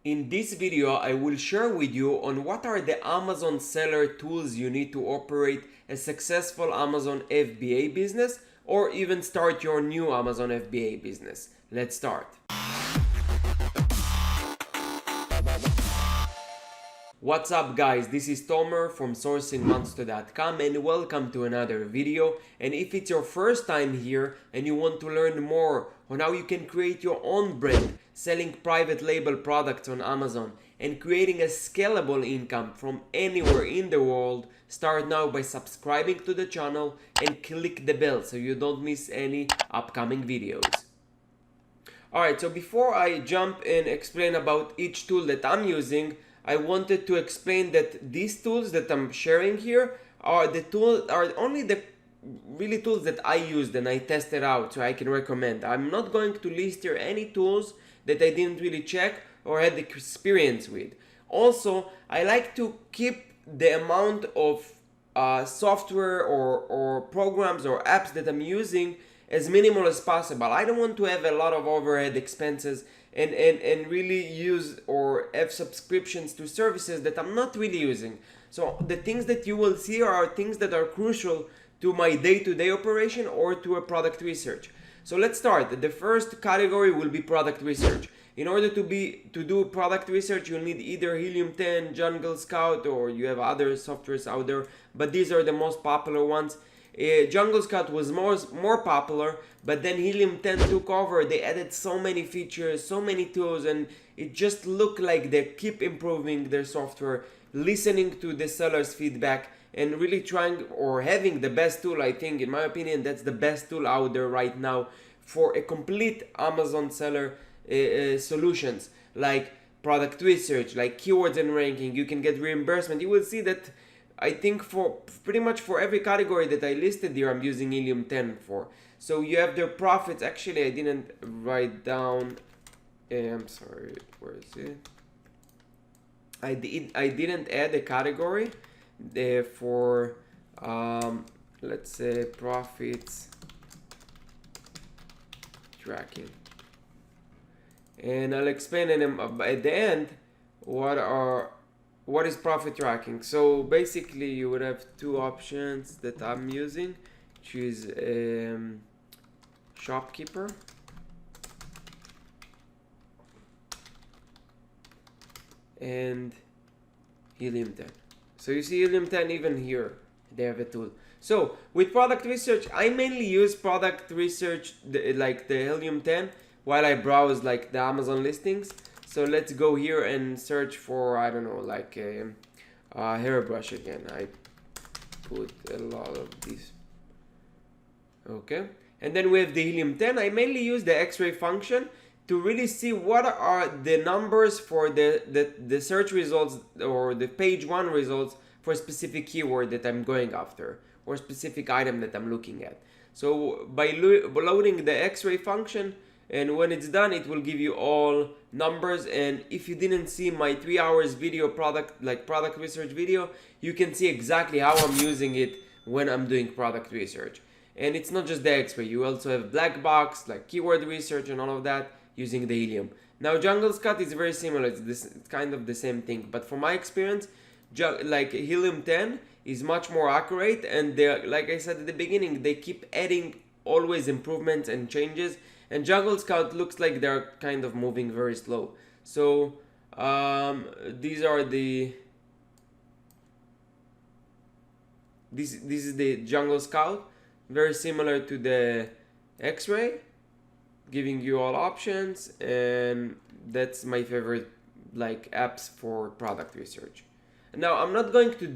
In this video, I will share with you on what are the Amazon seller tools you need to operate a successful Amazon FBA business or even start your new Amazon FBA business. Let's start. What's up guys, this is Tomer from sourcingmonster.com and welcome to another video. And if it's your first time here and you want to learn more on how you can create your own brand, selling private label products on Amazon and creating a scalable income from anywhere in the world, start now by subscribing to the channel and click the bell so you don't miss any upcoming videos. Alright, so before I jump and explain about each tool that I'm using, I wanted to explain that these tools that I'm sharing here are only the really tools that I used and I tested out, so I can recommend. I'm not going to list here any tools that I didn't really check or had experience with. Also, I like to keep the amount of software or programs or apps that I'm using as minimal as possible. I don't want to have a lot of overhead expenses and really use or have subscriptions to services that I'm not really using. So the things that you will see are things that are crucial to my day-to-day operation or to a product research. So let's start. The first category will be product research. In order to do product research, you'll need either Helium 10, Jungle Scout, or you have other softwares out there, but these are the most popular ones. Jungle Scout was more popular, but then Helium 10 took over. They added so many features, so many tools, and it just looked like they keep improving their software, listening to the seller's feedback, and really trying or having the best tool. I think, in my opinion, that's the best tool out there right now for a complete Amazon seller solutions, like product research, like keywords and ranking. You can get reimbursement. You will see that I think for pretty much for every category that I listed here, I'm using Helium 10 for. So you have their profits. Actually, I didn't write down. I'm sorry. Where is it? I didn't add a category there for let's say profits tracking, and I'll explain at the end what is profit tracking. So basically you would have two options that I'm using, which is shopkeeper and Helium 10. So you see Helium 10 even here, they have a tool. So with product research, I mainly use product research like the Helium 10 while I browse like the Amazon listings. So let's go here and search for, I don't know, like a hairbrush again. I put a lot of these. Okay. And then with the Helium 10, I mainly use the X-ray function to really see what are the numbers for the search results or the page 1 results for a specific keyword that I'm going after or specific item that I'm looking at. So by loading the X-ray function, and when it's done, it will give you all numbers. And if you didn't see my 3 hours video product research video, you can see exactly how I'm using it when I'm doing product research. And it's not just the X-ray, you also have black box like keyword research and all of that using the Helium. Now Jungle Scout is very similar, it's kind of the same thing, but from my experience, like Helium 10 is much more accurate, and like I said at the beginning, they keep adding always improvements and changes, and Jungle Scout looks like they're kind of moving very slow. So these are this is the Jungle Scout, very similar to the X-ray, giving you all options, and that's my favorite like apps for product research. Now I'm not going to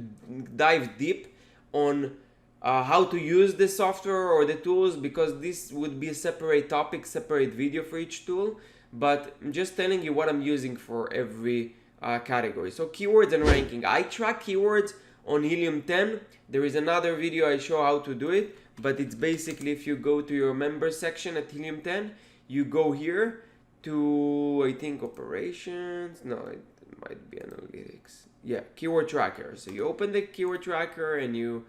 dive deep on how to use the software or the tools, because this would be a separate topic, separate video for each tool, but I'm just telling you what I'm using for every category. So keywords and ranking, I track keywords on Helium 10. There is another video I show how to do it, but it's basically, if you go to your members section at Helium 10, you go here to, I think, operations, no, it might be analytics, yeah, keyword tracker. So you open the keyword tracker and you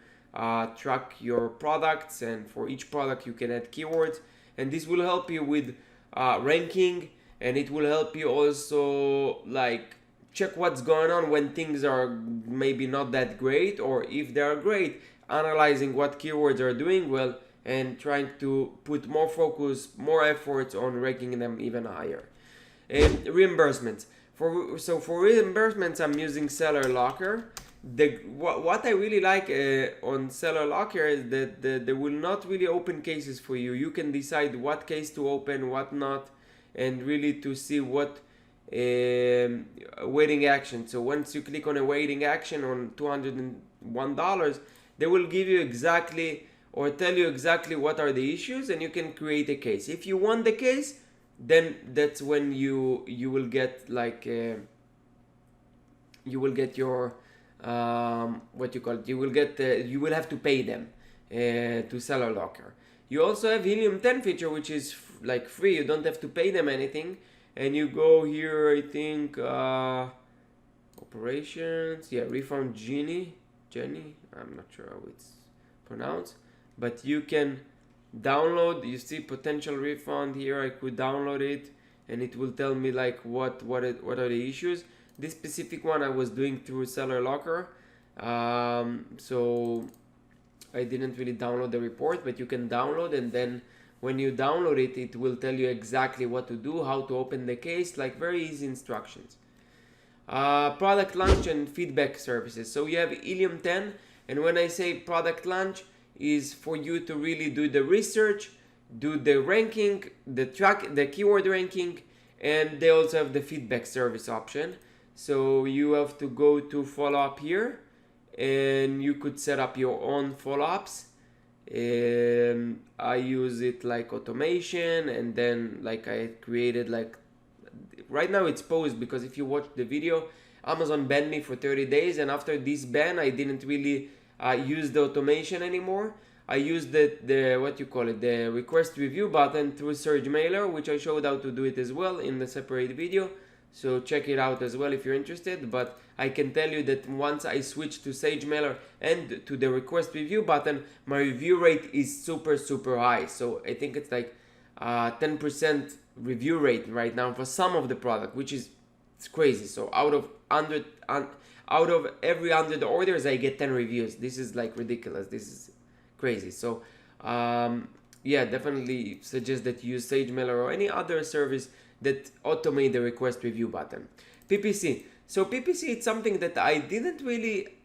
track your products, and for each product you can add keywords, and this will help you with ranking and it will help you also like check what's going on when things are maybe not that great, or if they are great, analyzing what keywords are doing well and trying to put more focus, more efforts on ranking them even higher. And reimbursements. For reimbursements, I'm using Seller Locker. What I really like on Seller Locker is that they will not really open cases for you. You can decide what case to open, what not, and really to see what waiting action. So once you click on a waiting action on $201, they will give you exactly or tell you exactly what are the issues, and you can create a case. If you want the case, then that's when you will get like you will get your what you call it, you will have to pay them to Seller Locker. You also have Helium 10 feature, which is like free. You don't have to pay them anything, and you go here, I think operations, yeah, refund Jenny, I'm not sure how it's pronounced, but you can download. You see potential refund here. I could download it and it will tell me like what are the issues. This specific one I was doing through Seller Locker, so I didn't really download the report, but you can download, and then when you download it, it will tell you exactly what to do, how to open the case, like very easy instructions. Product launch and feedback services. So you have Helium 10, and when I say product launch, is for you to really do the research, do the ranking, the keyword ranking, and they also have the feedback service option. So you have to go to follow up here, and you could set up your own follow-ups. I use it like automation, and then like I created like, right now it's paused because if you watch the video, Amazon banned me for 30 days, and after this ban I didn't really use the automation anymore. I used the what you call it, the request review button through Surge Mailer, which I showed how to do it as well in the separate video. So check it out as well if you're interested. But I can tell you that once I switched to Sage Mailer and to the request review button, my review rate is super high. So I think it's like 10% review rate right now for some of the product, which is it's crazy. So out of every 100 orders, I get 10 reviews. This is like ridiculous. This is crazy. So yeah, definitely suggest that you use Sage Mailer or any other service that automate the request review button. PPC. So PPC, it's something that I didn't really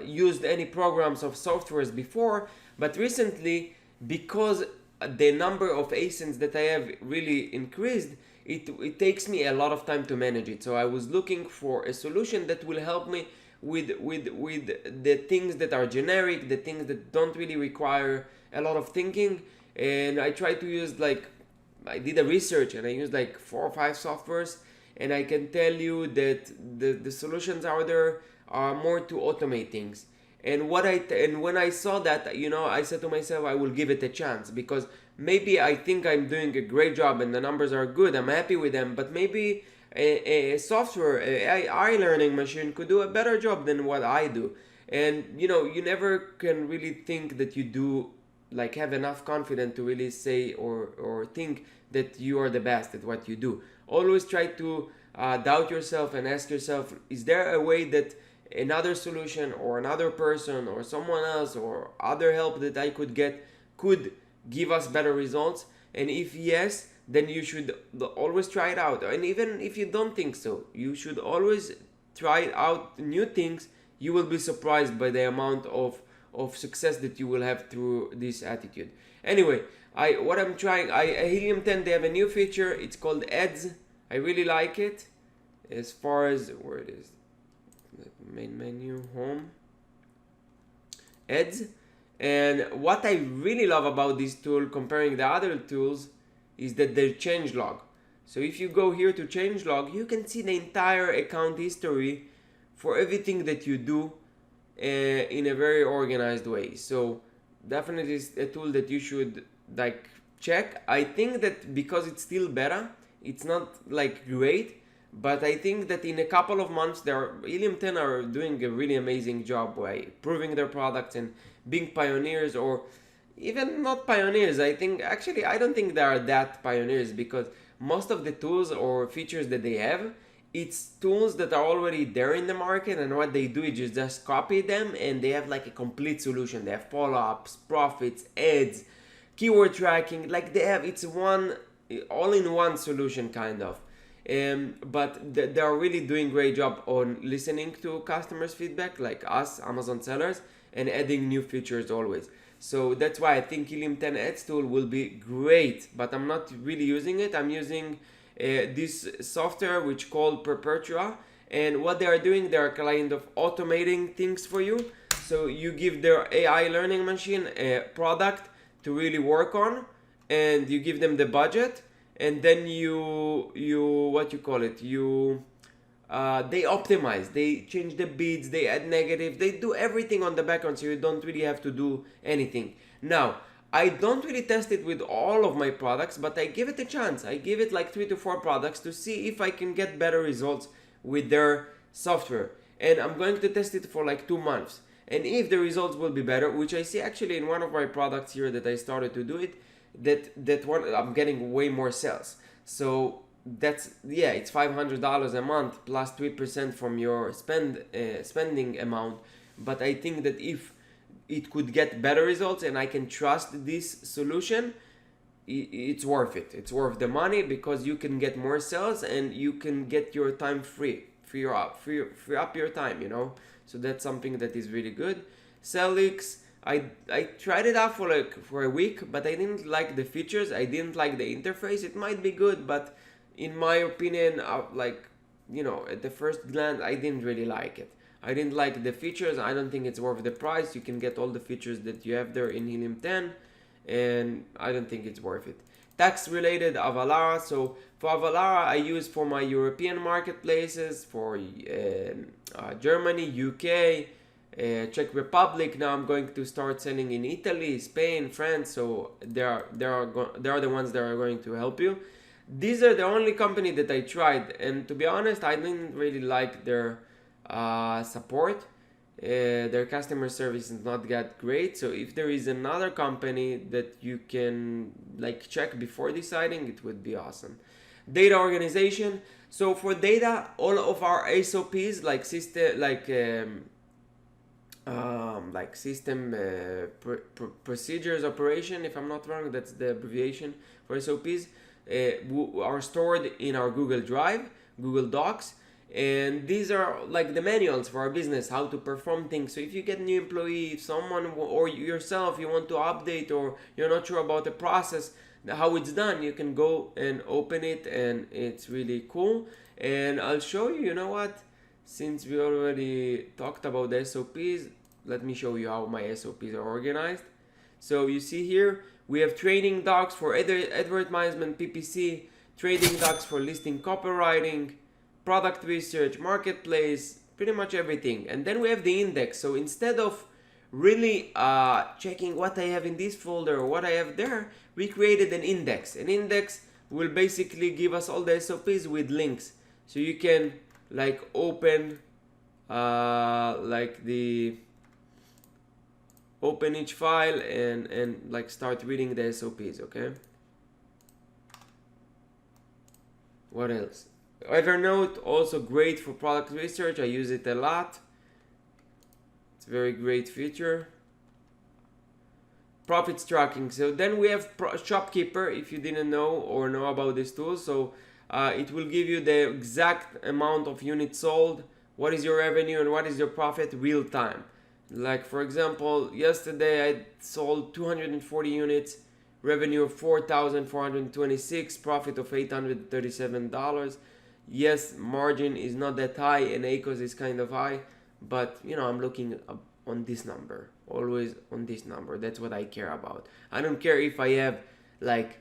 use any programs of softwares before, but recently, because the number of ASINs that I have really increased, it takes me a lot of time to manage it. So I was looking for a solution that will help me with the things that are generic, the things that don't really require a lot of thinking. And I tried to use I did a research and I used like 4 or 5 softwares, and I can tell you that the solutions out there are more to automate things. And when I saw that, I said to myself, I will give it a chance, because maybe I think I'm doing a great job and the numbers are good, I'm happy with them, but maybe a software, AI learning machine could do a better job than what I do. And you never can really think that you do, like, have enough confidence to really say or think that you are the best at what you do. Always try to doubt yourself and ask yourself, is there a way that another solution or another person or someone else or other help that I could get could give us better results? And if yes, then you should always try it out. And even if you don't think so, you should always try out new things. You will be surprised by the amount of success that you will have through this attitude. Anyway, Helium 10, they have a new feature. It's called Ads. I really like it. As far as where it is, main menu, home, Ads. And what I really love about this tool, comparing the other tools, is that there's change log. So if you go here to change log, you can see the entire account history for everything that you do in a very organized way. So definitely it's a tool that you should check. I think that because it's still beta, it's not great, but I think that in a couple of months, Helium 10 are doing a really amazing job by proving their products and being pioneers, or even not pioneers. I don't think they are that pioneers, because most of the tools or features that they have, it's tools that are already there in the market, and what they do is just copy them, and they have like a complete solution. They have follow-ups, profits, ads, keyword tracking, like they have, it's one all-in-one solution kind of. But they are really doing great job on listening to customers' feedback, like us, Amazon sellers, and adding new features always. So that's why I think Helium 10 Ads tool will be great, but I'm not really using it. I'm using this software which called Perpetua, and what they are doing, they are kind of automating things for you. So you give their AI learning machine a product to really work on, and you give them the budget, and then you what you call it, they optimize, they change the bids, they add negative, they do everything on the background, so you don't really have to do anything. Now, I don't really test it with all of my products, but I give it a chance. I give it like 3 to 4 products to see if I can get better results with their software. And I'm going to test it for like 2 months. And if the results will be better, which I see actually in one of my products here that I started to do it, that one I'm getting way more sales. So that's, yeah, it's $500 a month plus 3% from your spending amount. But I think that if it could get better results and I can trust this solution, it's worth it. It's worth the money because you can get more sales and you can get your time free up your time, you know. So that's something that is really good. Sellix, I tried it out for a week, but I didn't like the features. I didn't like the interface. It might be good, but in my opinion, like, you know, at the first glance, I didn't really like it. I didn't like the features. I don't think it's worth the price. You can get all the features that you have there in Helium 10, and I don't think it's worth it. Tax related, Avalara. So for Avalara, I use for my European marketplaces, for Germany, UK, Czech Republic. Now I'm going to start selling in Italy, Spain, France. So they are the ones that are going to help you. These are the only company that I tried, and to be honest, I didn't really like their support. Their customer service is not that great. So if there is another company that you can like check before deciding, it would be awesome. Data organization. So for data, all of our SOPs like system procedures operation, if I'm not wrong, that's the abbreviation for SOPs, are stored in our Google Drive, Google Docs. And these are like the manuals for our business, how to perform things. So if you get a new employee, if someone or yourself, you want to update or you're not sure about the process, how it's done, you can go and open it, and it's really cool. And I'll show you, you know what, since we already talked about the SOPs, let me show you how my SOPs are organized. So you see here, we have training docs for advertisement, PPC, trading docs for listing copywriting, product research, marketplace, pretty much everything. And then we have the index. So instead of really checking what I have in this folder or what I have there, we created an index. An index will basically give us all the SOPs with links. So you can like open open each file and like start reading the SOPs, okay? What else? Evernote, also great for product research. I use it a lot. It's a very great feature. Profits tracking. So then we have Shopkeeper, if you didn't know or know about this tool. So it will give you the exact amount of units sold, what is your revenue and what is your profit real time. Like for example, yesterday I sold 240 units, revenue of $4,426, profit of $837. Yes, margin is not that high and ACOS is kind of high, but you know, I'm looking on this number, always on this number. That's what I care about. I don't care if I have like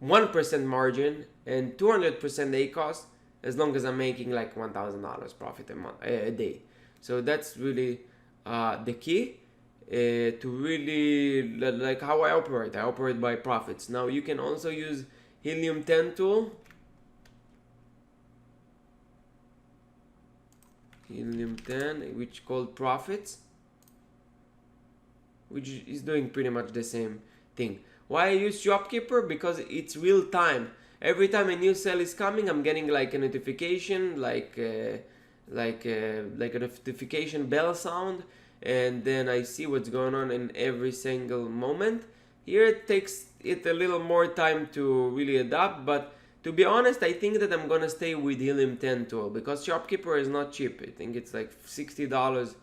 1% margin and 200% ACOS, as long as I'm making like $1,000 profit a day. So that's really the key to really like how I operate. I operate by profits. Now you can also use Helium 10 tool. Helium 10, which called profits, which is doing pretty much the same thing. Why I use Shopkeeper? Because it's real time. every time a new sale is coming, I'm getting like a notification, like a notification bell sound, and then I see what's going on in every single moment. Here it takes it a little more time to really adapt, but to be honest, I think that I'm gonna stay with Helium 10 tool because Shopkeeper is not cheap. I think it's like $60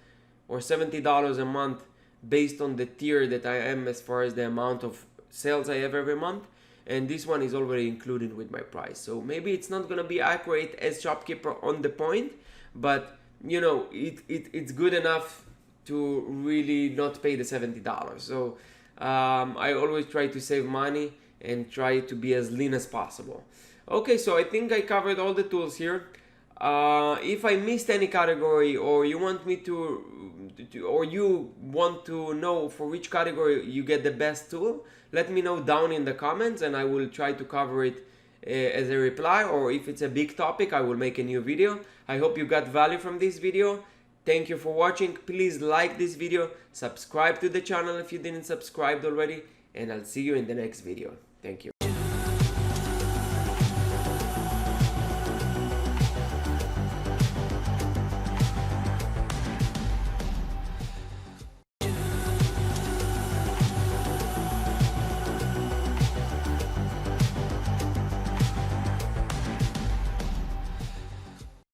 or $70 a month based on the tier that I am as far as the amount of sales I have every month. And this one is already included with my price. So maybe it's not gonna be accurate as Shopkeeper on the point, but you know, it's good enough to really not pay the $70. So I always try to save money and try to be as lean as possible. Okay, so I think I covered all the tools here. If I missed any category, or you want me or you want to know for which category you get the best tool, let me know down in the comments and I will try to cover it as a reply, or if it's a big topic, I will make a new video. I hope you got value from this video. Thank you for watching. Please like this video, subscribe to the channel if you didn't subscribe already, and I'll see you in the next video. Thank you.